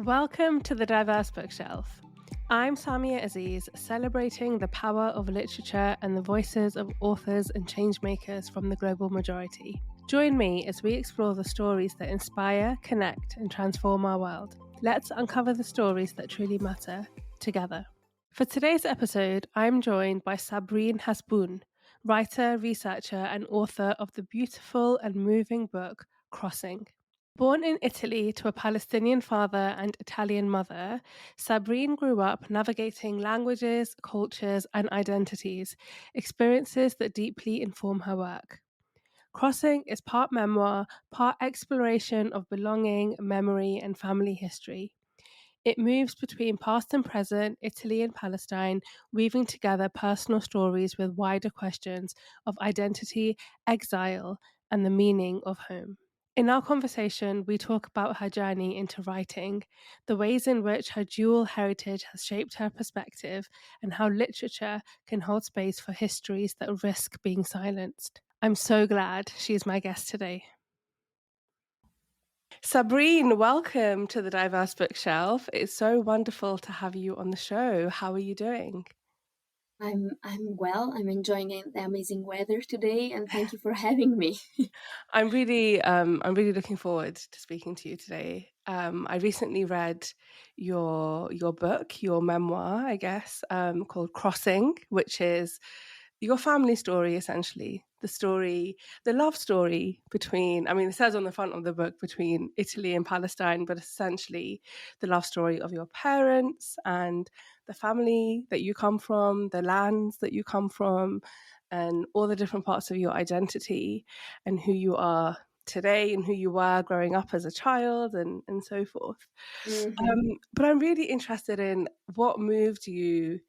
Welcome to the Diverse Bookshelf. I'm Samia Aziz, celebrating the power of literature and the voices of authors and changemakers from the global majority. Join me as we explore the stories that inspire, connect, and transform our world. Let's uncover the stories that truly matter together. For today's episode, I'm joined by Sabrin Hasbun, writer, researcher, and author of the beautiful and moving book Crossing. Born in Italy to a Palestinian father and Italian mother, Sabrin grew up navigating languages, cultures, and identities, experiences that deeply inform her work. Crossing is part memoir, part exploration of belonging, memory, and family history. It moves between past and present, Italy and Palestine, weaving together personal stories with wider questions of identity, exile, and the meaning of home. In our conversation, we talk about her journey into writing, the ways in which her dual heritage has shaped her perspective, and how literature can hold space for histories that risk being silenced. I'm so glad she's my guest today. Sabrin, welcome to the Diverse Bookshelf. It's so wonderful to have you on the show. How are you doing? I'm well. I'm enjoying the amazing weather today, and thank you for having me. I'm really looking forward to speaking to you today. I recently read your book, your memoir, I guess, called Crossing, which is your family story, essentially. The love story between, I mean, it says on the front of the book between Italy and Palestine, but essentially the love story of your parents and the family that you come from, the lands that you come from, and all the different parts of your identity and who you are today and who you were growing up as a child and so forth. hmm But I'm really interested in what moved you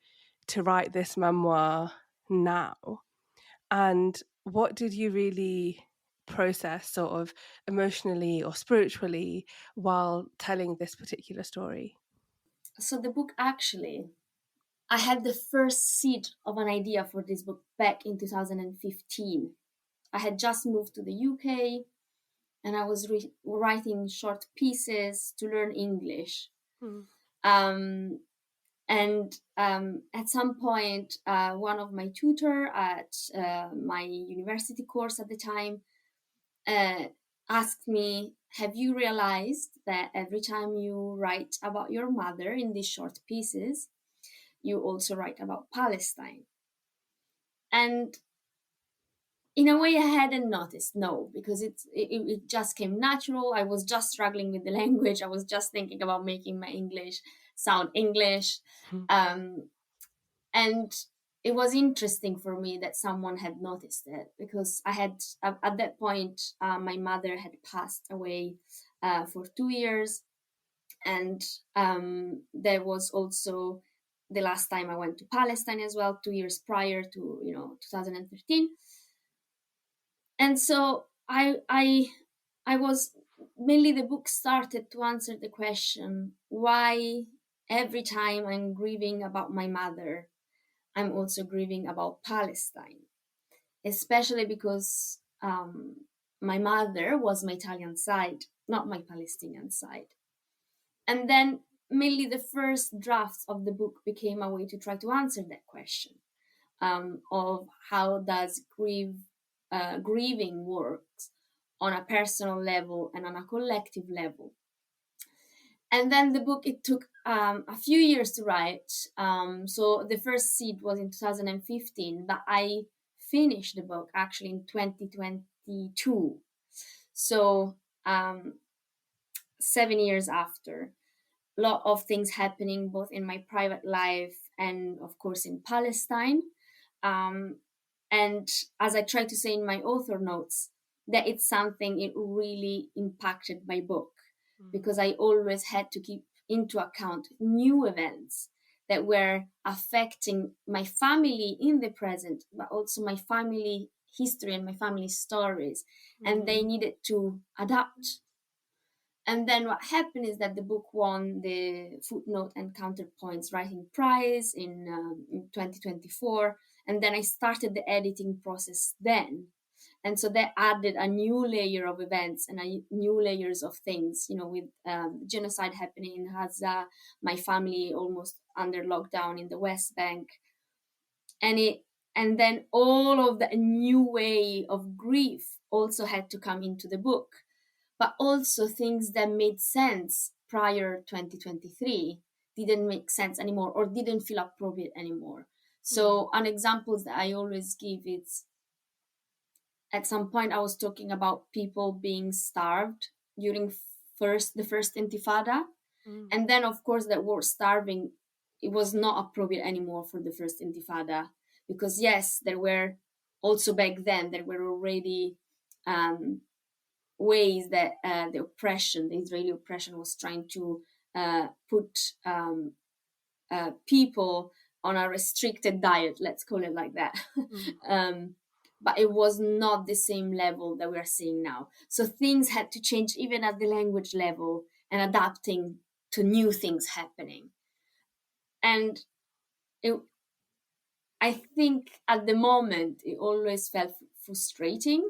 to write this memoir now, and what did you really process sort of emotionally or spiritually while telling this particular story? So the book actually, I had the first seed of an idea for this book back in 2015. I had just moved to the UK, and I was writing short pieces to learn English. Mm. Um, and at some point, one of my tutor at my university course at the time uh, asked me, "Have you realized that every time you write about your mother in these short pieces, you also write about Palestine?" And in a way, I hadn't noticed, no, because it just came natural. I was just struggling with the language. I was just thinking about making my English sound English. Um, and it was interesting for me that someone had noticed it, because I had at that point my mother had passed away for 2 years, and there was also the last time I went to Palestine as well, 2 years prior to 2013. And so I was mainly, the book started to answer the question why every time I'm grieving about my mother, I'm also grieving about Palestine, especially because my mother was my Italian side, not my Palestinian side. And then mainly the first drafts of the book became a way to try to answer that question, of how does grieving works on a personal level and on a collective level. And then the book, it took a few years to write. So the first seed was in 2015, but I finished the book actually in 2022. So 7 years after, a lot of things happening both in my private life and of course in Palestine. Um, and as I try to say in my author notes, that it's something, it really impacted my book, Mm. because I always had to keep into account new events that were affecting my family in the present, but also my family history and my family stories, and they Mm. needed to adapt. And then what happened is that the book won the Footnote and Counterpoints Writing Prize in 2024. And then I started the editing process then. And so that added a new layer of events and a new layers of things, with genocide happening in Gaza, my family almost under lockdown in the West Bank, and then all of the new way of grief also had to come into the book, but also things that made sense prior 2023 didn't make sense anymore or didn't feel appropriate anymore. So an example that I always give is, at some point I was talking about people being starved during the first intifada. And then of course that word starving, it was not appropriate anymore for the first intifada, because yes, there were also back then there were already ways that the Israeli oppression was trying to put people on a restricted diet, let's call it like that. But it was not the same level that we're seeing now. So things had to change even at the language level and adapting to new things happening. And I think at the moment it always felt frustrating,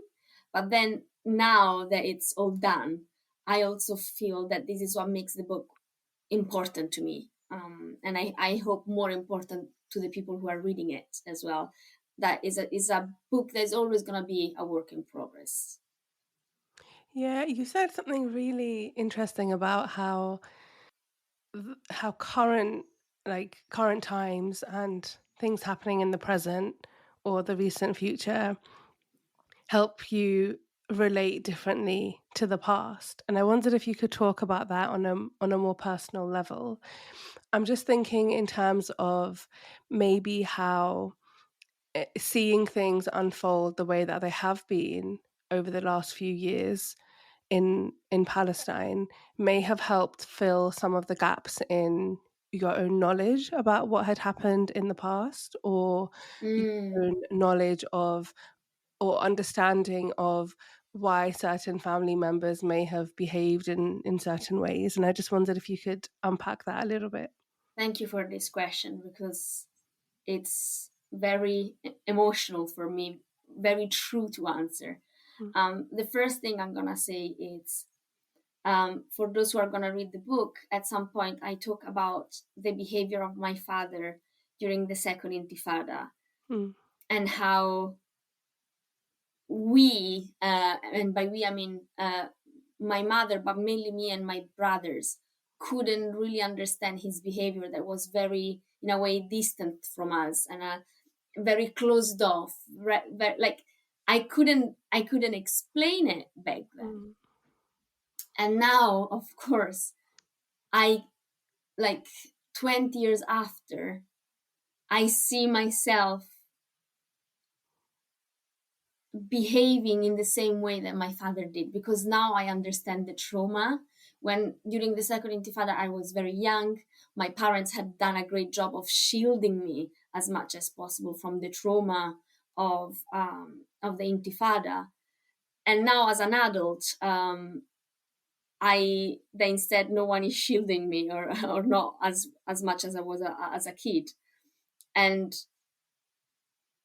but then now that it's all done, I also feel that this is what makes the book important to me. And I hope more important to the people who are reading it as well. That is a book that's always going to be a work in progress. Yeah, you said something really interesting about how current times and things happening in the present or the recent future help you relate differently to the past. And I wondered if you could talk about that on a more personal level. I'm just thinking in terms of maybe how seeing things unfold the way that they have been over the last few years in Palestine may have helped fill some of the gaps in your own knowledge about what had happened in the past, or your Mm, own knowledge of or understanding of why certain family members may have behaved in certain ways. And I just wondered if you could unpack that a little bit. Thank you for this question, because it's very emotional for me, very true to answer. Mm, The first thing I'm gonna say is, for those who are gonna read the book, at some point I talk about the behavior of my father during the second Intifada, mm, and how we, and by we I mean my mother, but mainly me and my brothers, couldn't really understand his behavior. That was very, in a way, distant from us, and very closed off. Like I couldn't explain it back then. mm, And now, of course, I, like, 20 years after, I see myself behaving in the same way that my father did, because now I understand the trauma. When during the second intifada I was very young, my parents had done a great job of shielding me as much as possible from the trauma of the intifada. And now as an adult, I they instead, no one is shielding me, or not as much as I was as a kid. And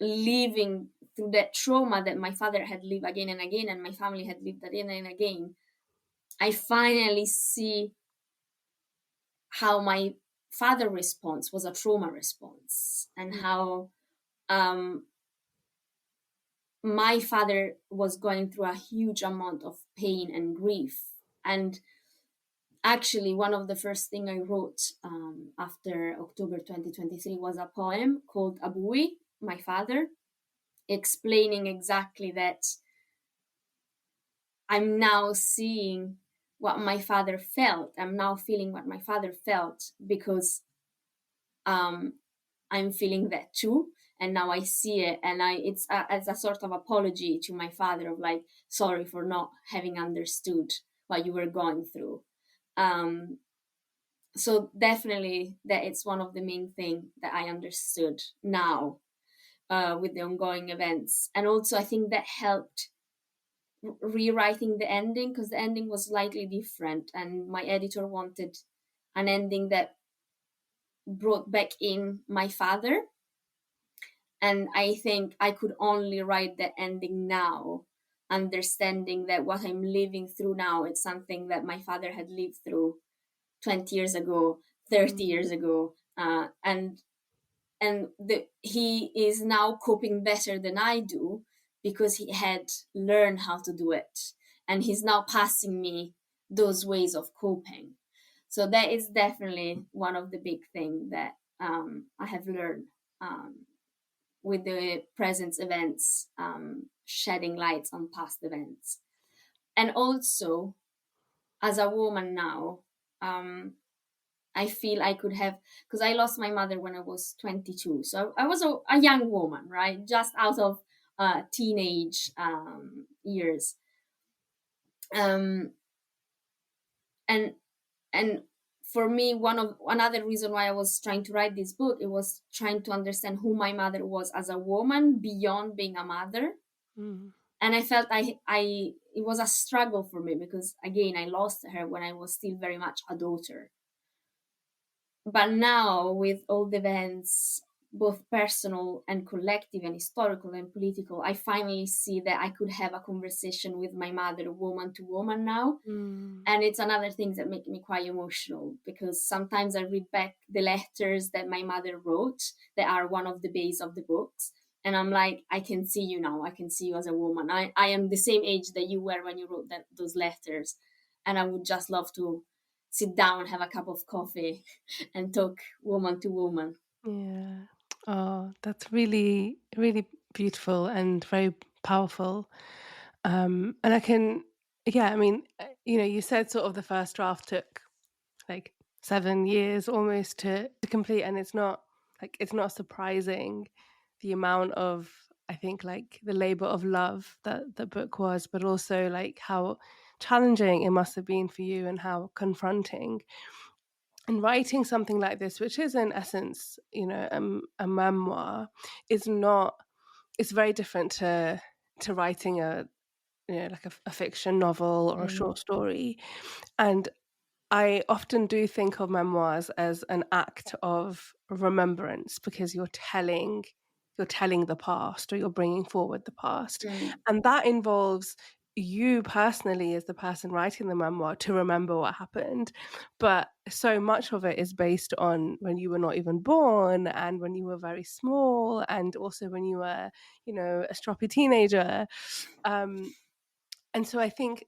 living through that trauma that my father had lived again and again, and my family had lived again and again, I finally see how my father response was a trauma response, and mm, how um, my father was going through a huge amount of pain and grief. And actually, one of the first thing I wrote after October 2023 was a poem called Abui, my father, explaining exactly that I'm now seeing what my father felt. I'm now feeling what my father felt, because um, I'm feeling that too. And now I see it, and it's as a sort of apology to my father, of like, sorry for not having understood what you were going through. Um, so definitely that it's one of the main thing that I understood now with the ongoing events. And also I think that helped rewriting the ending, because the ending was slightly different, and my editor wanted an ending that brought back in my father. And I think I could only write the ending now understanding that what I'm living through now, it's something that my father had lived through 20 years ago, 30 years ago. And he is now coping better than I do because he had learned how to do it. And he's now passing me those ways of coping. So that is definitely one of the big things that I have learned with the present events, shedding lights on past events. And also, as a woman now, I feel I could have, because I lost my mother when I was 22. So I was a young woman, right? Just out of teenage years. Um, and and for me, another reason why I was trying to write this book, it was trying to understand who my mother was as a woman beyond being a mother. And I felt it was a struggle for me because, again, I lost her when I was still very much a daughter. But now, with all the events, both personal and collective and historical and political, I finally see that I could have a conversation with my mother woman to woman now. And it's another thing that makes me quite emotional, because sometimes I read back the letters that my mother wrote that are one of the base of the books. And I'm like, I can see you now. I can see you as a woman. I am the same age that you were when you wrote those letters. And I would just love to sit down, have a cup of coffee, and talk woman to woman. Yeah. Oh, that's really, really beautiful and very powerful. And I can, yeah, I mean, you said sort of the first draft took like 7 years almost to complete, and it's not surprising the amount of, I think, like the labor of love that the book was, but also like how challenging it must have been for you and how confronting. And writing something like this, which is in essence, a memoir, is not. It's very different to writing like a fiction novel or a Mm, short story. And I often do think of memoirs as an act of remembrance, because you're telling the past, or you're bringing forward the past. mm, And that involves you personally, as the person writing the memoir, to remember what happened. But so much of it is based on when you were not even born, and when you were very small, and also when you were, a stroppy teenager. Um, and so I think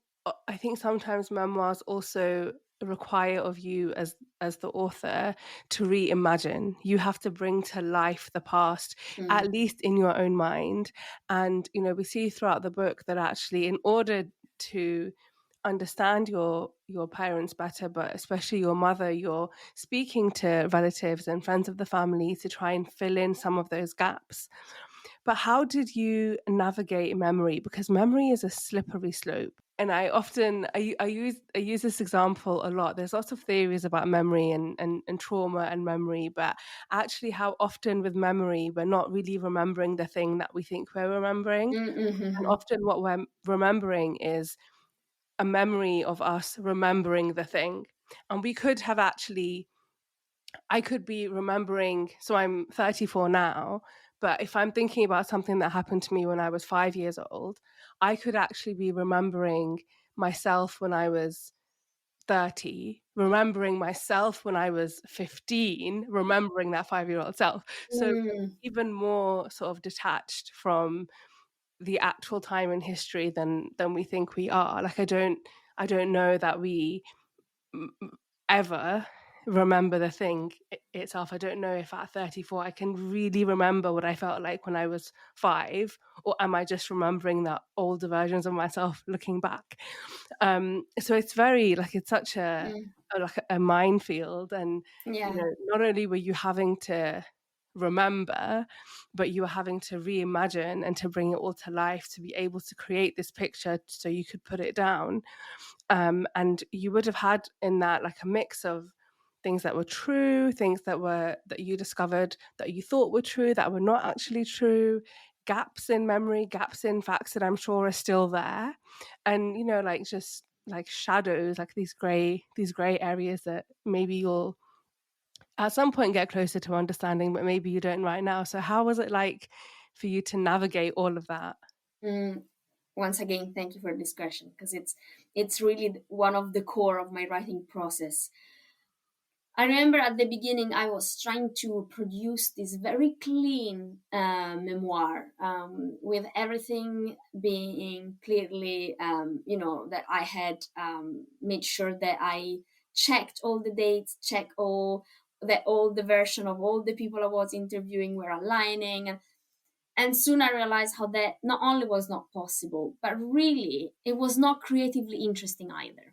sometimes memoirs also require of you as the author to reimagine. You have to bring to life the past, mm, at least in your own mind. And we see throughout the book that actually, in order to understand your parents better, but especially your mother, you're speaking to relatives and friends of the family to try and fill in some of those gaps. But how did you navigate memory? Because memory is a slippery slope. And I use this example a lot. There's lots of theories about memory and trauma and memory, but actually how often with memory we're not really remembering the thing that we think we're remembering. mm, mm, And mm, often what we're remembering is a memory of us remembering the thing. And we could have actually I could be remembering, so I'm 34 now, but if I'm thinking about something that happened to me when I was 5 years old, I could actually be remembering myself when I was 30, remembering myself when I was 15, remembering that 5-year-old self. So mm, even more sort of detached from the actual time in history than we think we are. Like I don't know that we ever remember the thing itself. I don't know if at 34 I can really remember what I felt like when I was 5, or am I just remembering that older versions of myself looking back? So it's very like it's such mm. like a minefield, and Yeah. not only were you having to remember, but you were having to reimagine and to bring it all to life to be able to create this picture so you could put it down. And you would have had in that like a mix of things that were true, things that you discovered that you thought were true that were not actually true, gaps in memory, gaps in facts that I'm sure are still there, and like just like shadows, like these gray areas that maybe you'll at some point get closer to understanding, but maybe you don't right now. So how was it like for you to navigate all of that? Mm. once again, thank you for this question, because it's really one of the core of my writing process. I remember at the beginning I was trying to produce this very clean memoir, with everything being clearly, that I had made sure that I checked all the dates, check all the version of all the people I was interviewing were aligning, and soon I realized how that not only was not possible, but really it was not creatively interesting either.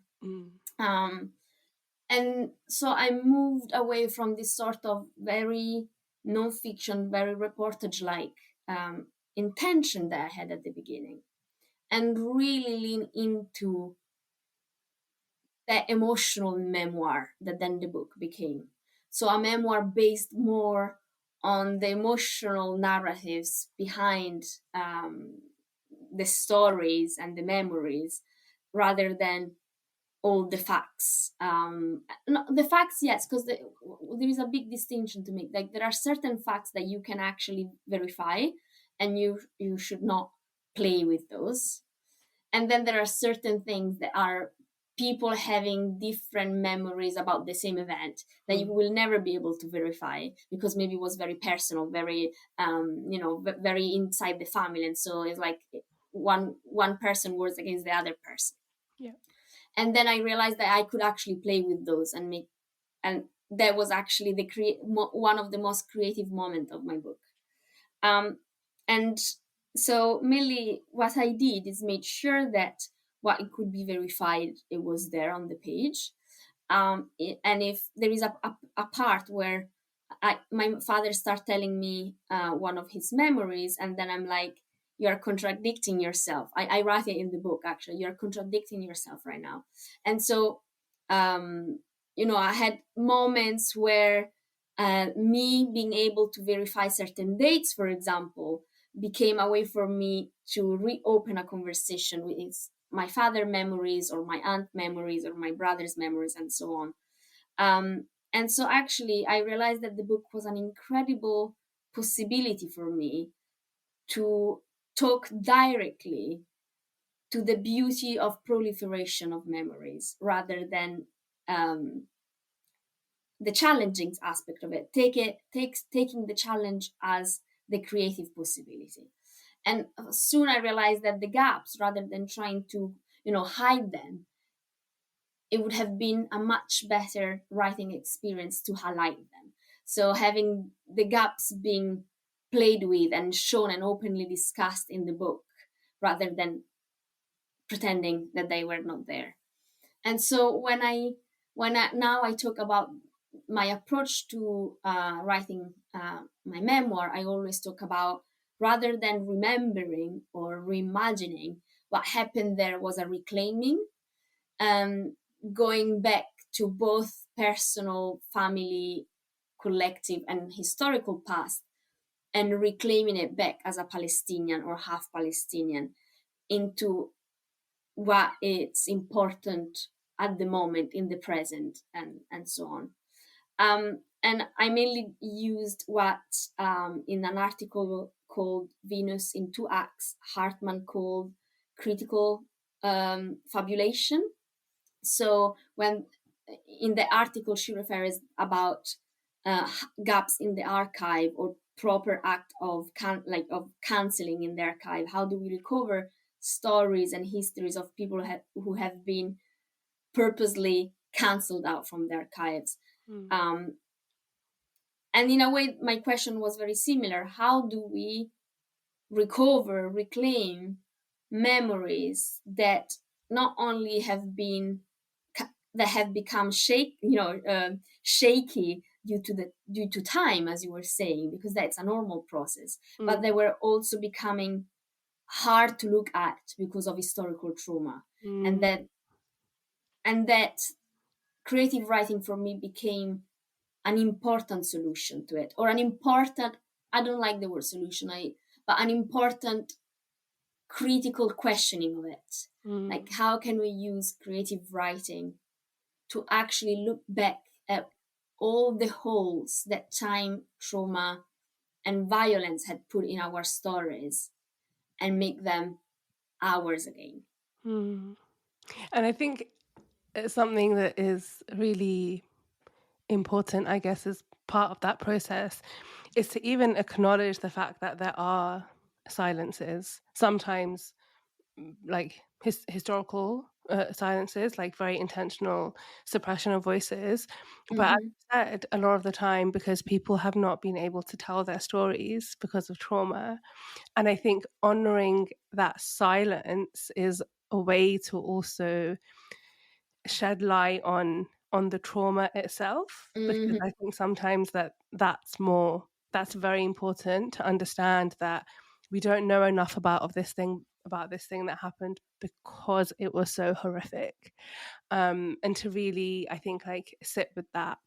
Um, and so I moved away from this sort of very non-fiction, very reportage-like intention that I had at the beginning, and really lean into that emotional memoir that then the book became. So a memoir based more on the emotional narratives behind the stories and the memories, rather than all the facts. No, the facts, yes, because there is a big distinction to make. Like, there are certain facts that you can actually verify, and you should not play with those. And then there are certain things that are people having different memories about the same event that you will never be able to verify, because maybe it was very personal, very very inside the family, and so it's like one person works against the other person. Yeah. And then I realized that I could actually play with those and that was actually one of the most creative moments of my book. And so mainly what I did is made sure that what it could be verified, it was there on the page. And if there is a part where my father started telling me one of his memories, and then I'm like, you're contradicting yourself. I write it in the book, actually. You're contradicting yourself right now. And so, I had moments where me being able to verify certain dates, for example, became a way for me to reopen a conversation with my father memories or my aunt memories or my brother's memories and so on. And so actually I realized that the book was an incredible possibility for me to talk directly to the beauty of proliferation of memories, rather than the challenging aspect of it. Taking the challenge as the creative possibility. And soon I realized that the gaps, rather than trying to hide them, it would have been a much better writing experience to highlight them. So having the gaps being played with and shown and openly discussed in the book, rather than pretending that they were not there. And so when I now I talk about my approach to writing my memoir, I always talk about, rather than remembering or reimagining, what happened there was a reclaiming, going back to both personal, family, collective, and historical past, and reclaiming it back as a Palestinian or half Palestinian into what is important at the moment in the present, and so on. And I mainly used what in an article called Venus in Two Acts, Hartman called critical fabulation. So when in the article she refers about gaps in the archive, or proper act of of canceling in the archive. How do we recover stories and histories of people who have been purposely cancelled out from the archives? And in a way, my question was very similar. How do we reclaim memories that not only have become shaky due to time, as you were saying, because that's a normal process, but they were also becoming hard to look at because of historical trauma, and that creative writing for me became an important solution to it, or an important, I don't like the word solution, but an important critical questioning of it. Like, how can we use creative writing to actually look back at all the holes that time, trauma, and violence had put in our stories, and make them hours again. Mm. And I think it's something that is really important, I guess, as part of that process is to even acknowledge the fact that there are silences, sometimes like historical silences, like very intentional suppression of voices. But as Mm-hmm. you said, a lot of the time, because people have not been able to tell their stories because of trauma. And I think honoring that silence is a way to also shed light on the trauma itself, because Mm-hmm. I think sometimes that's very important to understand that we don't know enough about this thing that happened because it was so horrific. And to really, I think, like sit with that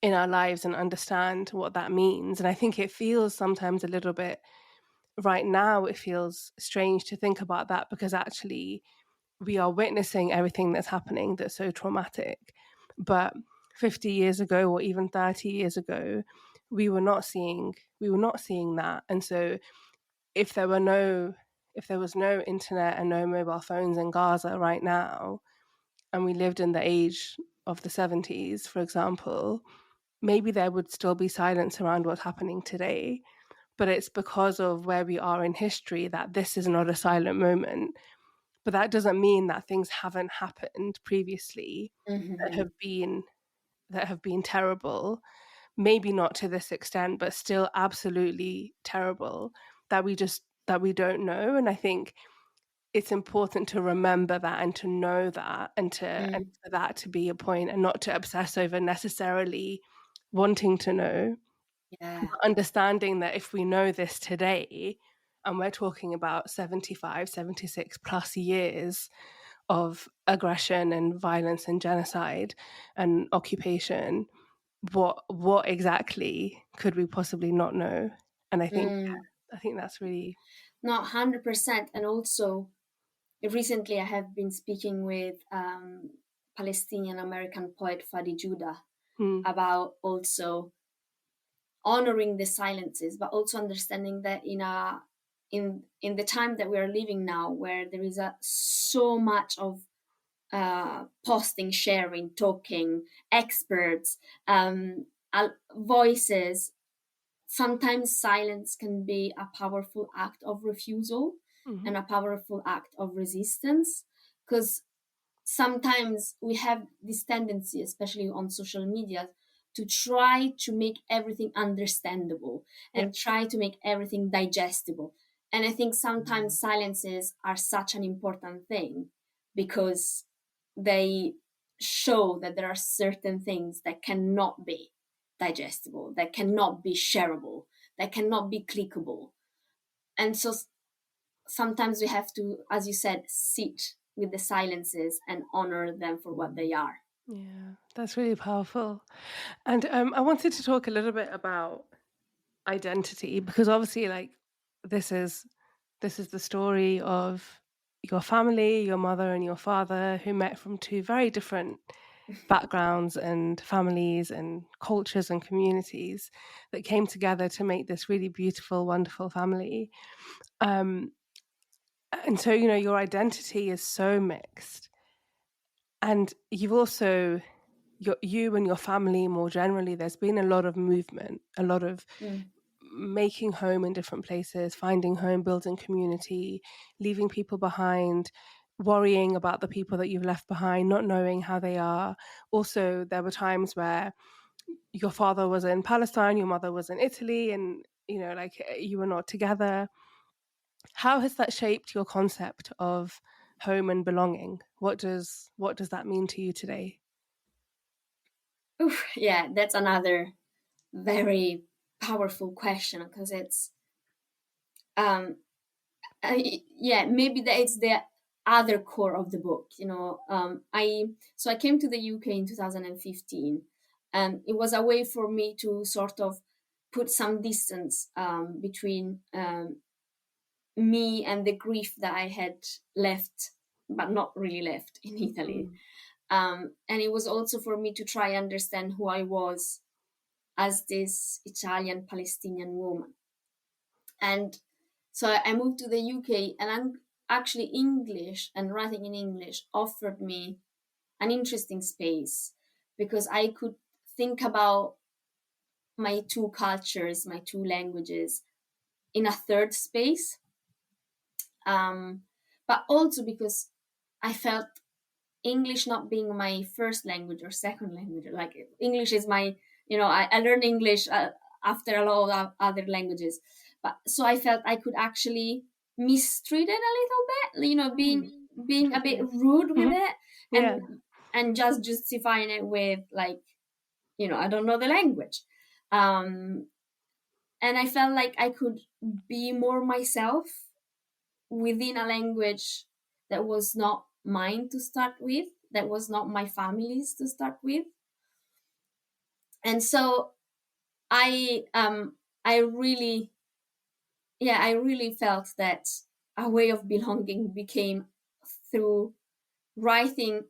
in our lives and understand what that means. And I think it feels sometimes a little bit right now, it feels strange to think about that because actually we are witnessing everything that's happening that's so traumatic. But 50 years ago or even 30 years ago, we were not seeing that. And so if there were no if there was no internet and no mobile phones in Gaza right now, and we lived in the age of the 70s, for example, maybe there would still be silence around what's happening today. But it's because of where we are in history that this is not a silent moment. But that doesn't mean that things haven't happened previously that Mm-hmm. have been terrible, maybe not to this extent, but still absolutely terrible, that we don't know. And I think it's important to remember that and to know that, and Mm. for that to be a point and not to obsess over necessarily wanting to know, Yeah. understanding that if we know this today, and we're talking about 75, 76 plus years of aggression and violence and genocide and occupation, what exactly could we possibly not know? And Mm. I think that's really Not 100%. And also, recently I have been speaking with Palestinian American poet Fadi Judah mm, about also honoring the silences, but also understanding that in the time that we are living now, where there is so much of posting, sharing, talking, experts, voices, sometimes silence can be a powerful act of refusal mhm, and a powerful act of resistance, because sometimes we have this tendency, especially on social media, to try to make everything understandable yeah, and try to make everything digestible. And I think sometimes silences are such an important thing because they show that there are certain things that cannot be digestible, that cannot be shareable, that cannot be clickable. And so sometimes we have to, as you said, sit with the silences and honor them for what they are. yeah, that's really powerful. And I wanted to talk a little bit about identity, because obviously, like, this is this is the story of your family, your mother and your father, who met from two very different backgrounds and families and cultures and communities that came together to make this really beautiful, wonderful family. Um, and so, you know, your identity is so mixed. And you've also, you and your family more generally, there's been a lot of movement, a lot of Mm. making home in different places, finding home, building community, leaving people behind, worrying about the people that you've left behind, not knowing how they are. Also, there were times where your father was in Palestine, your mother was in Italy, and you know, like you were not together. How has that shaped your concept of home and belonging? What does that mean to you today? Oof, yeah, that's another very powerful question because it's um yeah, maybe that it's the other core of the book. I came to the UK in 2015, and it was a way for me to sort of put some distance between me and the grief that I had left, but not really left in Italy. Mm, And it was also for me to try understand who I was as this Italian Palestinian woman. And so I moved to the UK, and actually English and writing in English offered me an interesting space, because I could think about my two cultures, my two languages in a third space. But also because I felt English not being my first language or second language. Like English is my, I learned English after a lot of other languages. But so I felt I could actually mistreat it a little bit, being a bit rude with it, Yeah. and just justifying it with like, I don't know the language. And I felt like I could be more myself within a language that was not mine to start with, that was not my family's to start with. And so I really, yeah, I really felt that a way of belonging became through writing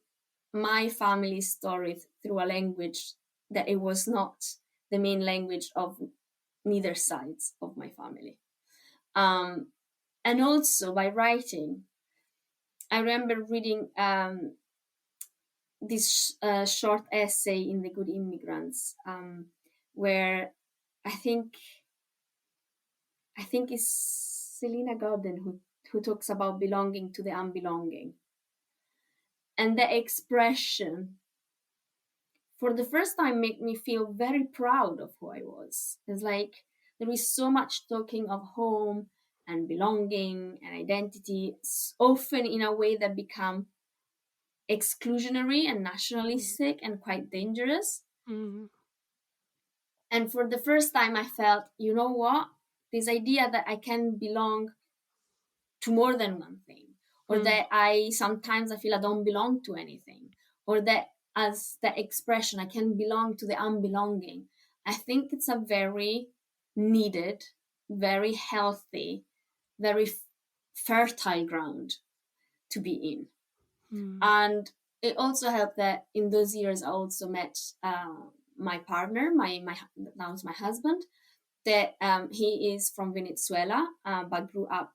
my family's story through a language that it was not the main language of neither sides of my family. And also by writing, I remember reading this short essay in The Good Immigrants, where I think it's Selena Godin who talks about belonging to the unbelonging, and the expression for the first time made me feel very proud of who I was. It's like there is so much talking of home and belonging and identity, often in a way that become exclusionary and nationalistic and quite dangerous. Mm-hmm. And for the first time, I felt, you know what? This idea that I can belong to more than one thing, or that I feel I don't belong to anything, or that as the expression, I can belong to the unbelonging. I think it's a very needed, very healthy, very fertile ground to be in. And it also helped that in those years I also met my partner, my now is my husband. That he is from Venezuela, but grew up.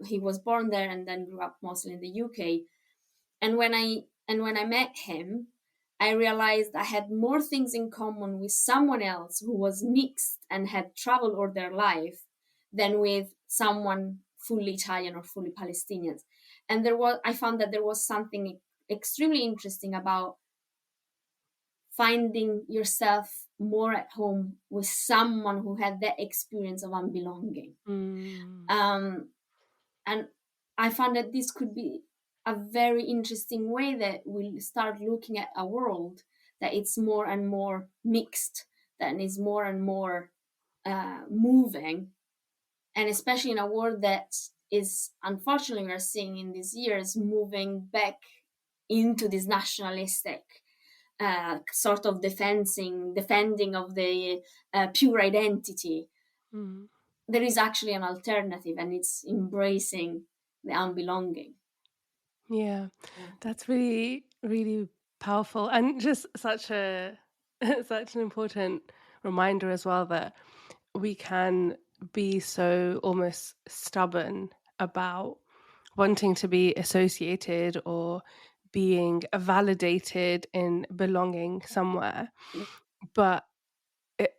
He was born there and then grew up mostly in the UK. And when I met him, I realized I had more things in common with someone else who was mixed and had traveled all their life than with someone fully Italian or fully Palestinian. And I found that there was something extremely interesting about finding yourself more at home with someone who had that experience of unbelonging. And I found that this could be a very interesting way that we'll start looking at a world that it's more and more mixed, that is more and more moving, and especially in a world that is, unfortunately, we're seeing in these years moving back into this nationalistic sort of defending of the pure identity. There is actually an alternative, and it's embracing the unbelonging. Yeah, that's really, really powerful, and just such a such an important reminder as well that we can be so almost stubborn about wanting to be associated or being validated in belonging somewhere. But it,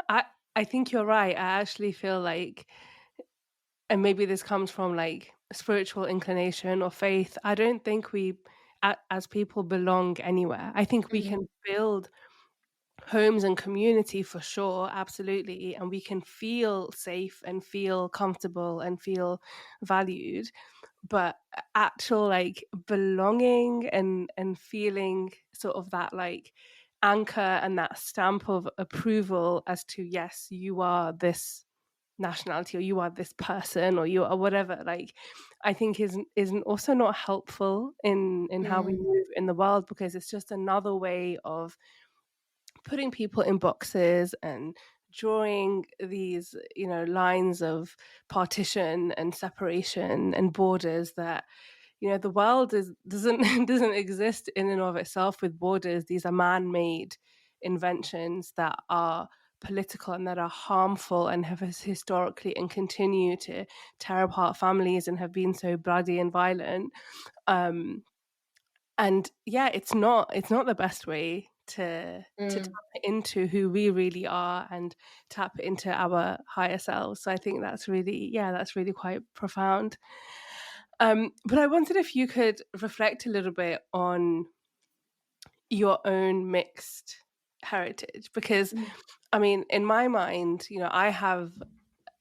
I I think you're right. I actually feel like, and maybe this comes from like spiritual inclination or faith. I don't think we, as people, belong anywhere. I think we can build homes and community for sure, absolutely, and we can feel safe and feel comfortable and feel valued, but actual like belonging and feeling sort of that like anchor and that stamp of approval as to, yes, you are this nationality or you are this person or you are whatever, like I think isn't also not helpful in how we move in the world, because it's just another way of putting people in boxes and drawing these, lines of partition and separation and borders that, the world doesn't doesn't exist in and of itself with borders. These are man-made inventions that are political and that are harmful and have historically and continue to tear apart families and have been so bloody and violent. And yeah, it's not the best way to tap into who we really are and tap into our higher selves. So I think that's really quite profound. But I wondered if you could reflect a little bit on your own mixed heritage, because I mean, in my mind, I have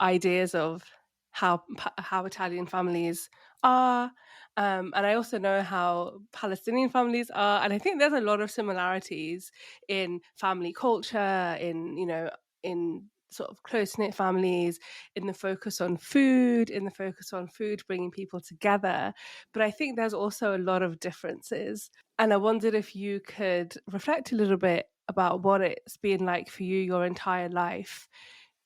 ideas of how Italian families are, and I also know how Palestinian families are, and I think there's a lot of similarities in family culture, in sort of close-knit families, in the focus on food, bringing people together. But I think there's also a lot of differences. And I wondered if you could reflect a little bit about what it's been like for you your entire life,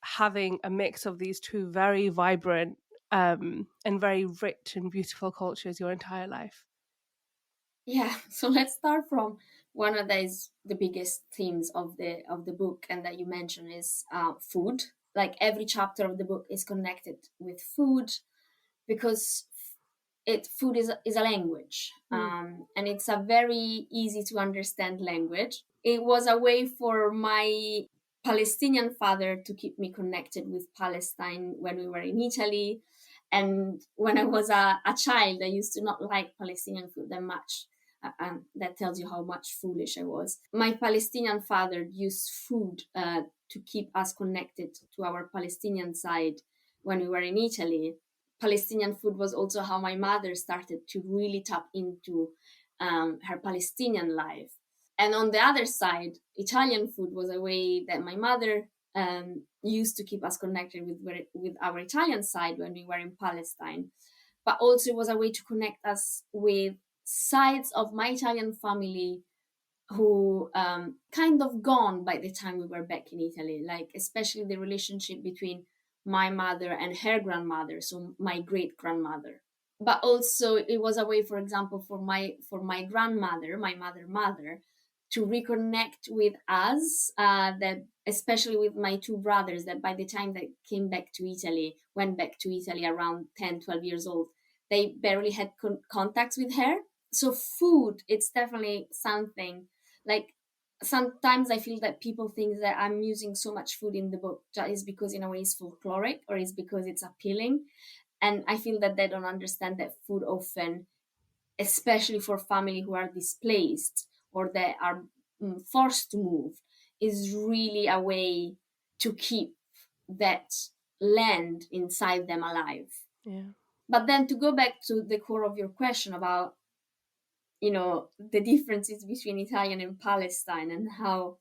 having a mix of these two very vibrant and very rich and beautiful cultures your entire life. Yeah, so let's start from one of the biggest themes of the book, and that you mentioned is food. Like every chapter of the book is connected with food, because food is a language, and it's a very easy to understand language. It was a way for my Palestinian father to keep me connected with Palestine when we were in Italy. And when I was a child, I used to not like Palestinian food that much. And that tells you how much foolish I was. My Palestinian father used food to keep us connected to our Palestinian side when we were in Italy. Palestinian food was also how my mother started to really tap into her Palestinian life. And on the other side, Italian food was a way that my mother used to keep us connected with our Italian side when we were in Palestine. But also it was a way to connect us with sides of my Italian family who kind of gone by the time we were back in Italy, like especially the relationship between my mother and her grandmother, so my great grandmother. But also it was a way, for example, for my grandmother, my mother, to reconnect with us, that especially with my two brothers, that by the time they went back to Italy around 10, 12 years old, they barely had contacts with her. So food, it's definitely something. Like sometimes I feel that people think that I'm using so much food in the book that is because in a way it's folkloric, or is because it's appealing. And I feel that they don't understand that food often, especially for family who are displaced or that are forced to move, is really a way to keep that land inside them alive. Yeah. But then to go back to the core of your question about, the differences between Italian and Palestine and how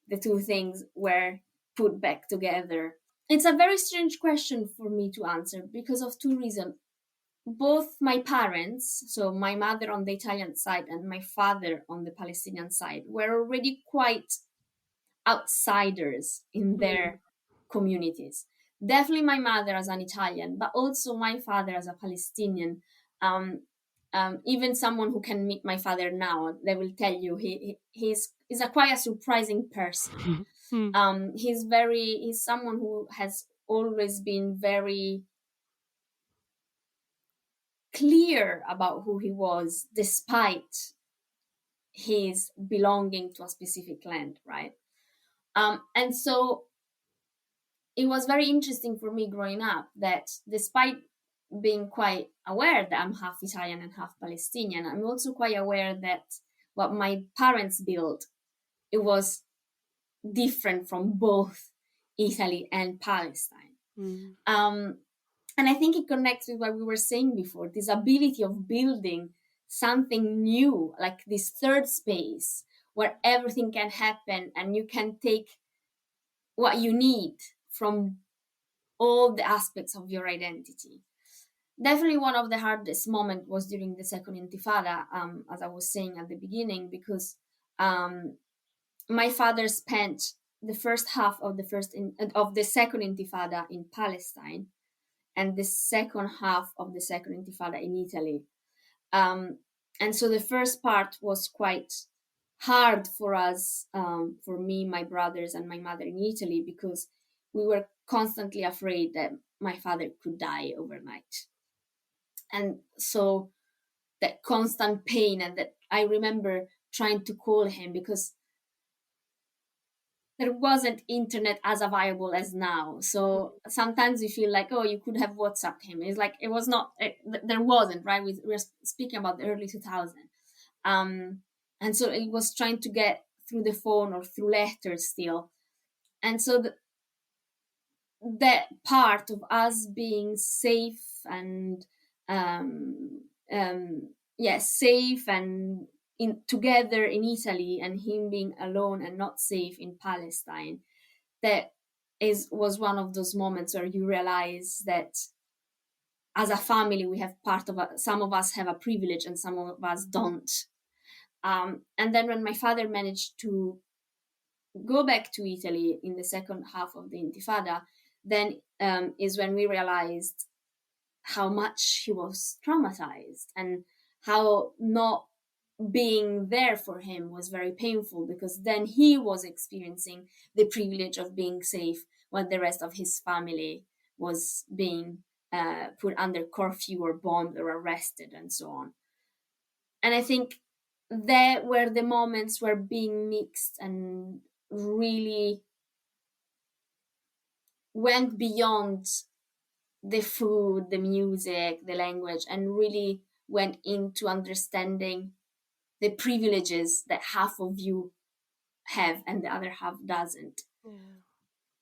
the two things were put back together. It's a very strange question for me to answer because of two reasons. Both my parents, so my mother on the Italian side and my father on the Palestinian side, were already quite outsiders in their communities. Definitely my mother as an Italian, but also my father as a Palestinian. Even someone who can meet my father now, they will tell you he's quite a surprising person. He's someone who has always been very clear about who he was, despite his belonging to a specific land, right? And so it was very interesting for me growing up that despite being quite aware that I'm half Italian and half Palestinian, I'm also quite aware that what my parents built, it was different from both Italy and Palestine. And I think it connects with what we were saying before, this ability of building something new, like this third space where everything can happen and you can take what you need from all the aspects of your identity. Definitely one of the hardest moments was during the second intifada, as I was saying at the beginning, because my father spent the first half of the second intifada in Palestine and the second half of the second intifada in Italy. And so the first part was quite hard for us, for me, my brothers, and my mother in Italy, because we were constantly afraid that my father could die overnight. And so that constant pain, and that I remember trying to call him, because there wasn't internet as available as now. So sometimes you feel like, oh, you could have WhatsApped him. It's like, it was not, there wasn't, right? We're speaking about the early 2000s. And so it was trying to get through the phone or through letters still. And so that part of us being safe and, safe and together in Italy, and him being alone and not safe in Palestine, that was one of those moments where you realize that as a family we have some of us have a privilege and some of us don't. And then when my father managed to go back to Italy in the second half of the Intifada, then is when we realized how much he was traumatized, and how not being there for him was very painful, because then he was experiencing the privilege of being safe while the rest of his family was being put under curfew or bombed or arrested and so on. And I think there were the moments where being mixed and really went beyond the food, the music, the language, and really went into understanding the privileges that half of you have and the other half doesn't. Yeah.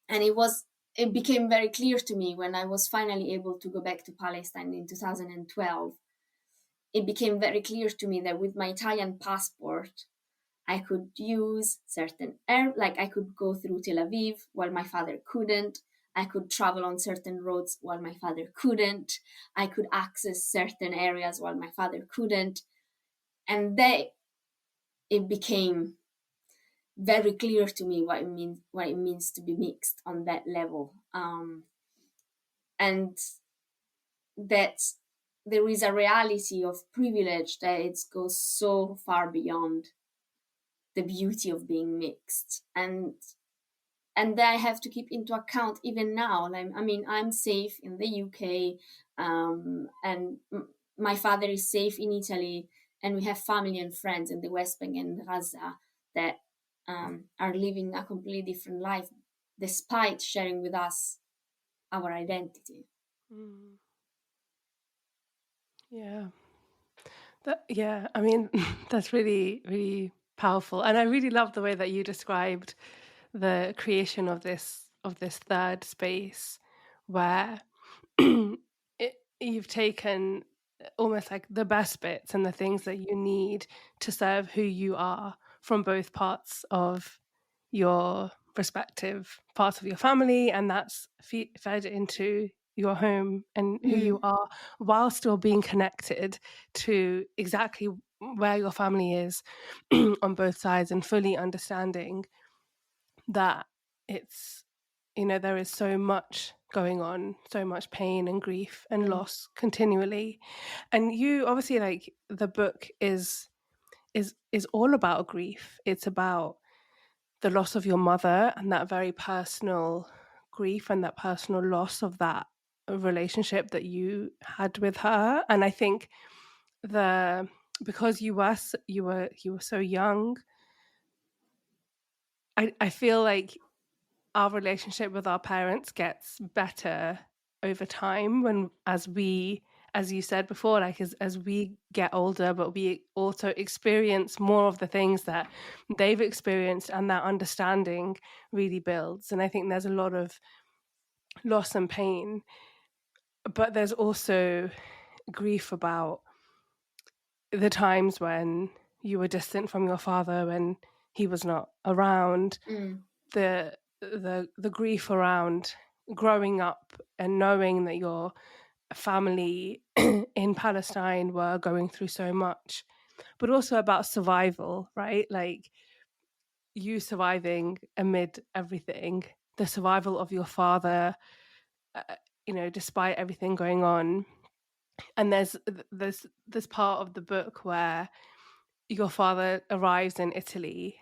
And it became very clear to me when I was finally able to go back to Palestine in 2012. It became very clear to me that with my Italian passport, I could use like I could go through Tel Aviv while my father couldn't. I could travel on certain roads while my father couldn't. I could access certain areas while my father couldn't. And it became very clear to me what it means to be mixed on that level. And that there is a reality of privilege that it goes so far beyond the beauty of being mixed. And that I have to keep into account even now. Like, I mean, I'm safe in the UK, and my father is safe in Italy, and we have family and friends in the West Bank and Gaza that are living a completely different life, despite sharing with us our identity. Mm. Yeah. Yeah, I mean, that's really, really powerful. And I really love the way that you described the creation of this third space where you've taken almost like the best bits and the things that you need to serve who you are from both parts of your respective parts of your family, and that's fed into your home and who you Mm, are, while still being connected to exactly where your family is on both sides, and fully understanding that it's, there is so much going on, so much pain and grief and mm, loss continually. And you obviously, like, the book is all about grief. It's about the loss of your mother and that very personal grief and that personal loss of that relationship that you had with her. And I think the because you were so young, I feel like our relationship with our parents gets better over time, when as you said before, like as we get older, but we also experience more of the things that they've experienced, and that understanding really builds. And I think there's a lot of loss and pain, but there's also grief about the times when you were distant from your father, when he was not around, mm, the grief around growing up and knowing that your family in Palestine were going through so much, but also about survival, right? Like, you surviving amid everything, the survival of your father, uh, despite everything going on. And there's this part of the book where your father arrives in Italy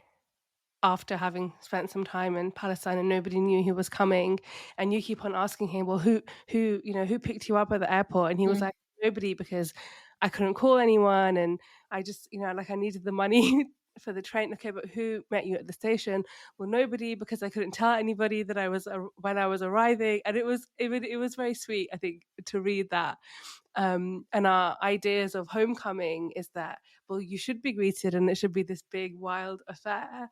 after having spent some time in Palestine and nobody knew he was coming, and you keep on asking him, "Well, who picked you up at the airport?" And he was Mm. like, "Nobody, because I couldn't call anyone, and I just, like, I needed the money for the train." "Okay, but who met you at the station?" "Well, nobody, because I couldn't tell anybody that I was when I was arriving." And it was very sweet, I think, to read that. And our ideas of homecoming is that, well, you should be greeted and it should be this big wild affair.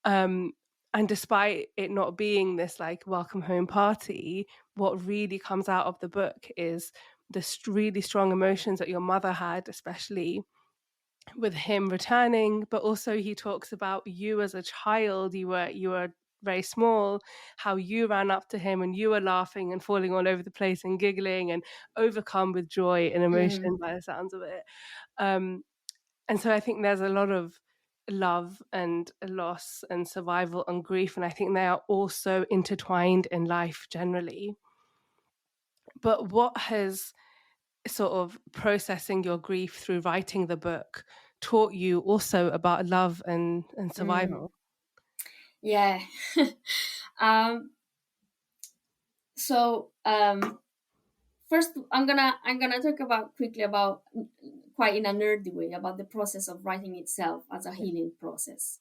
Um, and despite it not being this like welcome home party, what really comes out of the book is the really strong emotions that your mother had, especially with him returning. But also he talks about you as a child. You were very small, how you ran up to him and you were laughing and falling all over the place and giggling and overcome with joy and Mm. emotion by the sounds of it. Um, and so I think there's a lot of love and loss and survival and grief, and I think they are also intertwined in life generally. But what has sort of processing your grief through writing the book taught you also about love and Mm. survival? Yeah. um, so first, I'm gonna talk about quickly about, quite in a nerdy way, about the process of writing itself as a Yeah. healing process.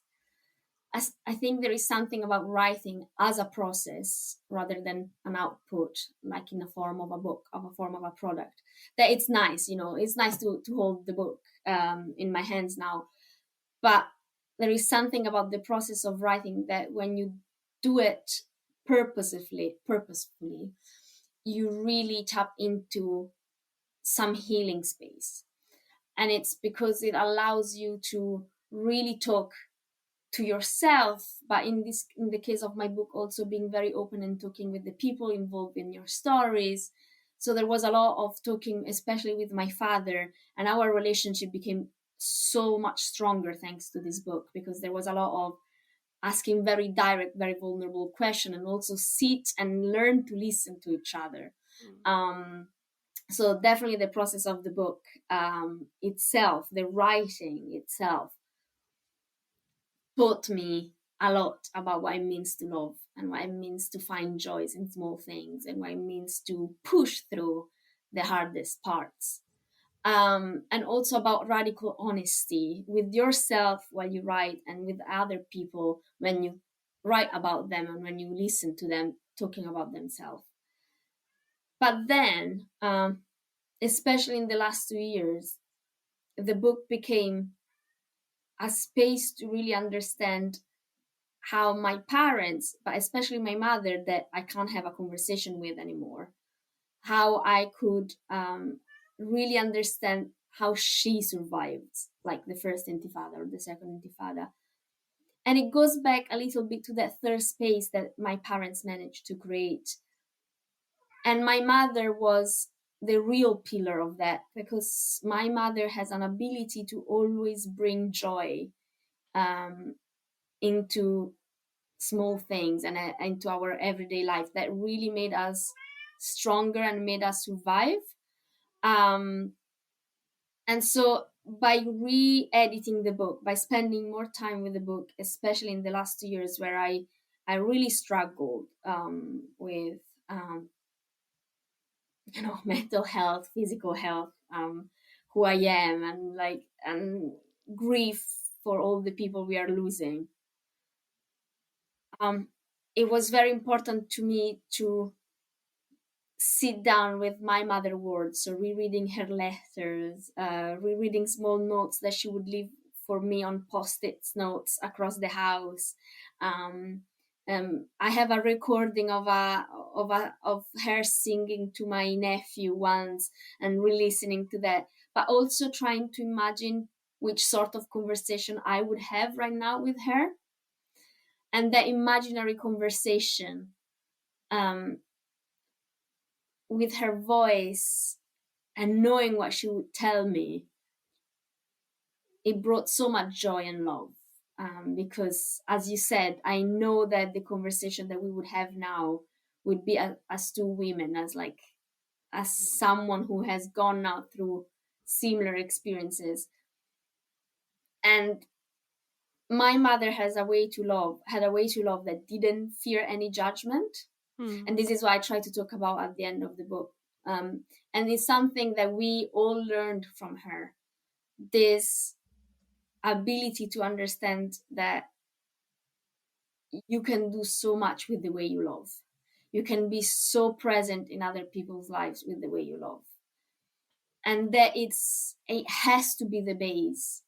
As I think there is something about writing as a process rather than an output, like in the form of a book, of a form of a product. That it's nice, it's nice to hold the book in my hands now, but there is something about the process of writing that when you do it purposefully, you really tap into some healing space. And it's because it allows you to really talk to yourself, but in the case of my book, also being very open and talking with the people involved in your stories. So there was a lot of talking, especially with my father, and our relationship became so much stronger thanks to this book, because there was a lot of asking very direct, very vulnerable question, and also sit and learn to listen to each other. Mm. um, so definitely the process of the book itself, the writing itself, taught me a lot about what it means to love, and what it means to find joys in small things, and what it means to push through the hardest parts. And also about radical honesty with yourself while you write, and with other people when you write about them and when you listen to them talking about themselves. But then, especially in the last 2 years, the book became a space to really understand how my parents, but especially my mother, that I can't have a conversation with anymore, how I could really understand how she survived, like the first intifada or the second intifada. And it goes back a little bit to that third space that my parents managed to create. And my mother was the real pillar of that, because my mother has an ability to always bring joy um, into small things and into our everyday life, that really made us stronger and made us survive. Um, and so by re-editing the book, by spending more time with the book, especially in the last 2 years where I really struggled with mental health, physical health, who I am, and grief for all the people we are losing. um, it was very important to me to sit down with my mother words, so rereading her letters, rereading small notes that she would leave for me on post-it notes across the house. Um, I have a recording of her singing to my nephew once, and re-listening to that, but also trying to imagine which sort of conversation I would have right now with her, and that imaginary conversation, um, with her voice and knowing what she would tell me, it brought so much joy and love. Because, as you said, I know that the conversation that we would have now would be as two women, as someone who has gone out through similar experiences. And my mother had a way to love that didn't fear any judgment. And this is what I try to talk about at the end of the book. And it's something that we all learned from her, this ability to understand that you can do so much with the way you love. You can be so present in other people's lives with the way you love. And that it has to be the base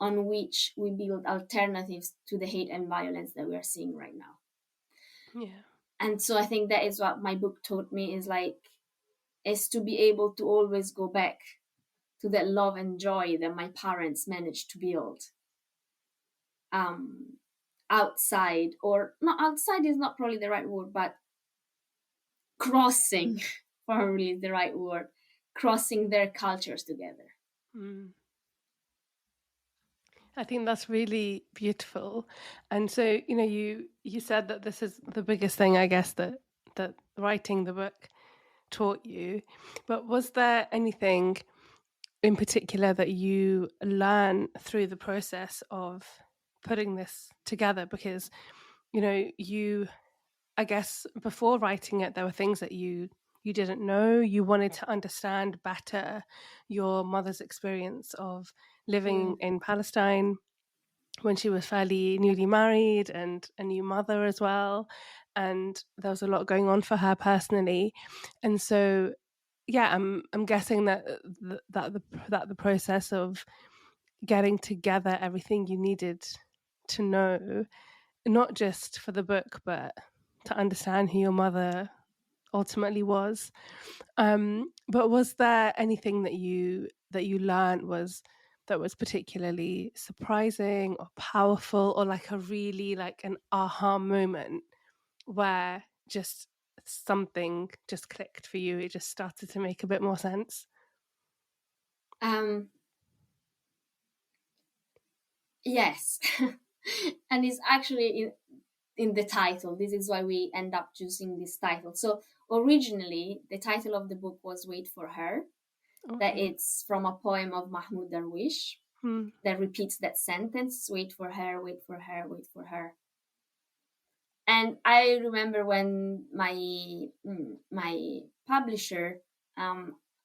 on which we build alternatives to the hate and violence that we are seeing right now. Yeah. And so I think that is what my book taught me, is to be able to always go back to that love and joy that my parents managed to build. Outside, or not outside is not probably the right word, but crossing probably is the right word, crossing their cultures together. I think that's really beautiful. And so, you said that this is the biggest thing, I guess, that writing the book taught you. But was there anything in particular that you learn through the process of putting this together? Because, I guess before writing it, there were things that you didn't know. You wanted to understand better your mother's experience of living in Palestine when she was fairly newly married and a new mother as well. And there was a lot going on for her personally. And so, yeah, I'm guessing that the process of getting together everything you needed to know, not just for the book, but to understand who your mother ultimately was. But was there anything that you learned that was particularly surprising or powerful, or like a really like an aha moment where just something just clicked for you? It just started to make a bit more sense. Yes. And it's actually in the title. This is why we end up choosing this title. So originally the title of the book was Wait for Her. Okay. That it's from a poem of Mahmoud Darwish that repeats that sentence: wait for her, wait for her, wait for her. And I remember when my publisher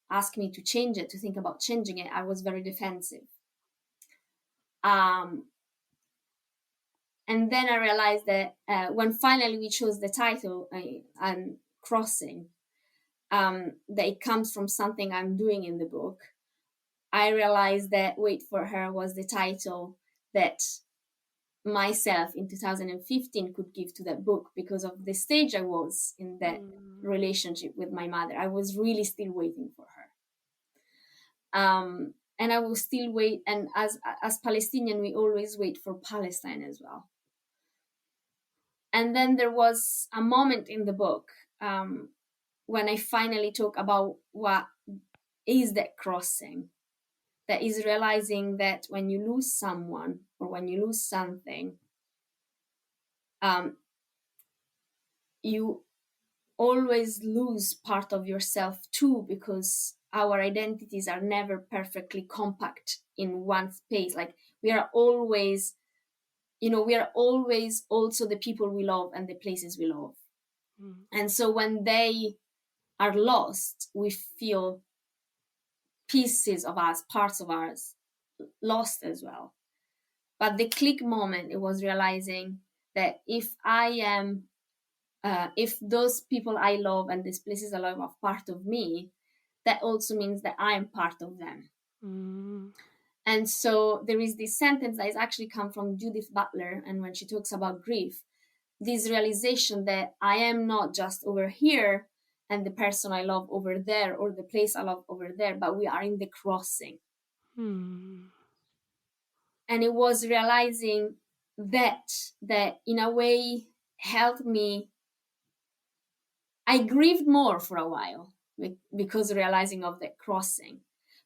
asked me to change it, to think about changing it, I was very defensive. And then I realized that when finally we chose the title, I'm crossing, that it comes from something I'm doing in the book. I realized that Wait for Her was the title that myself in 2015 could give to that book, because of the stage I was in that relationship with my mother. I was really still waiting for her. And I will still wait. And as Palestinian, we always wait for Palestine as well. And then there was a moment in the book when I finally talk about what is that crossing. That is realizing that when you lose someone or when you lose something, you always lose part of yourself too, because our identities are never perfectly compact in one space. Like we are always also the people we love and the places we love. And so when they are lost, we feel pieces of us, parts of us lost as well. But the click moment, it was realizing that if those people I love and these places I love are part of me, that also means that I am part of them. And so there is this sentence that is actually come from Judith Butler, and when she talks about grief, this realization that I am not just over here and the person I love over there, or the place I love over there, but we are in the crossing. And it was realizing that in a way helped me. I grieved more for a while because realizing of that crossing.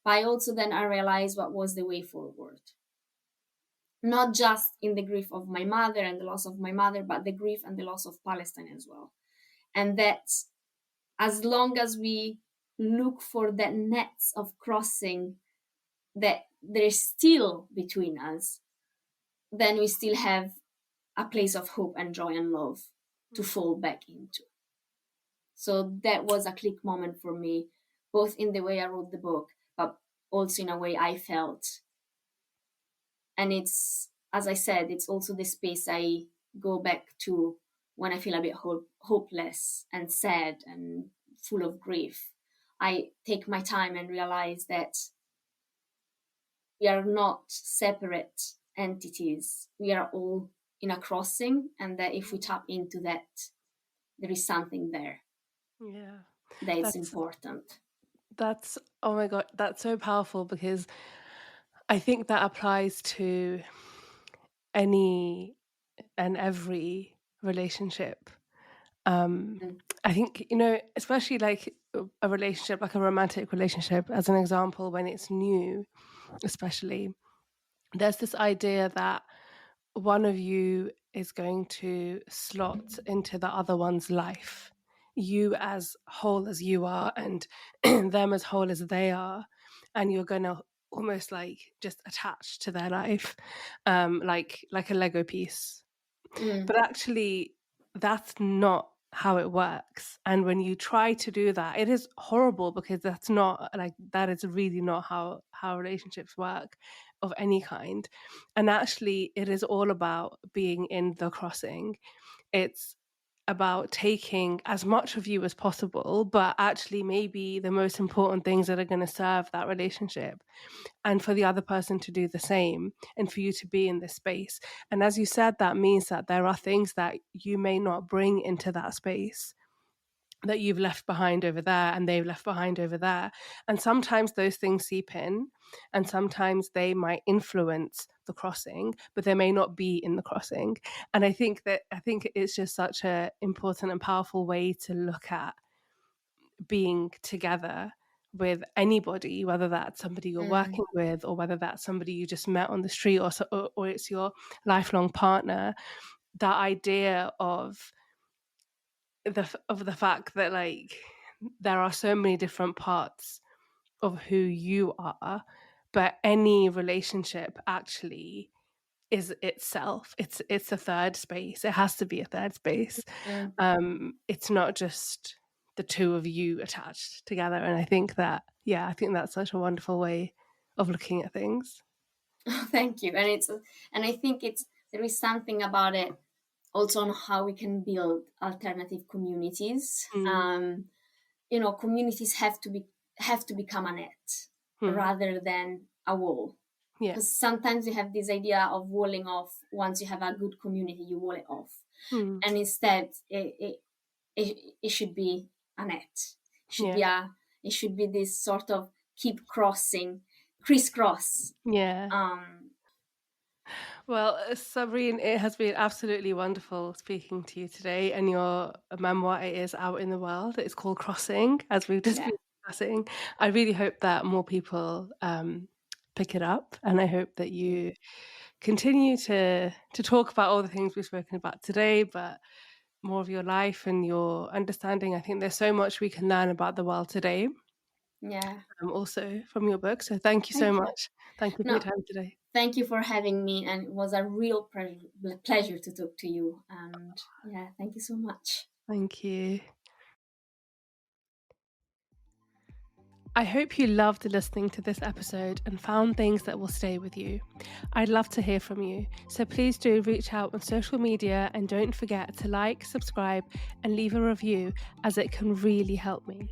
But I also then I realized what was the way forward. Not just in the grief of my mother and the loss of my mother, but the grief and the loss of Palestine as well. And that as long as we look for that nets of crossing that there is still between us, then we still have a place of hope and joy and love to fall back into. So that was a click moment for me, both in the way I wrote the book, but also in a way I felt. And it's, as I said, it's also the space I go back to when I feel a bit hopeless and sad and full of grief. I take my time and realize that we are not separate entities. We are all in a crossing, and that if we tap into that, there is something there. Yeah. That is important. That's, oh my God, that's so powerful, because I think that applies to any and every relationship. I think, especially like a relationship, like a romantic relationship, as an example, when it's new, especially, there's this idea that one of you is going to slot into the other one's life, you as whole as you are, and them as whole as they are, and you're going to almost like just attach to their life, like a Lego piece. But actually, that's not how it works. And when you try to do that, it is horrible, because that's not like, that is really not how relationships work of any kind. And actually, it is all about being in the crossing. It's about taking as much of you as possible, but actually maybe the most important things that are going to serve that relationship, and for the other person to do the same, and for you to be in this space. And as you said, that means that there are things that you may not bring into that space, that you've left behind over there and they've left behind over there. And sometimes those things seep in, and sometimes they might influence the crossing, but they may not be in the crossing. And I think it's just such an important and powerful way to look at being together with anybody, whether that's somebody you're working with, or whether that's somebody you just met on the street, or it's your lifelong partner. That idea of the fact that, like, there are so many different parts of who you are, but any relationship actually is itself. It's a third space. It has to be a third space. It's not just the two of you attached together. And I think that's such a wonderful way of looking at things. Thank you. And I think there is something about it also on how we can build alternative communities. Communities have to become a net rather than a wall. Yeah. Because sometimes you have this idea of walling off. Once you have a good community, you wall it off. And instead, it should be a net. It should be this sort of keep crossing, crisscross. Yeah. Well, Sabrin, it has been absolutely wonderful speaking to you today. And your memoir is out in the world. It's called Crossing, as we've just been discussing. I really hope that more people pick it up, and I hope that you continue to talk about all the things we've spoken about today, but more of your life and your understanding. I think there's so much we can learn about the world today. Yeah. Also from your book. So thank you so much. Thank you for your time today. Thank you for having me, and it was a real pleasure to talk to you. And thank you so much. Thank you. I hope you loved listening to this episode and found things that will stay with you. I'd love to hear from you, so please do reach out on social media, and don't forget to like, subscribe, and leave a review, as it can really help me.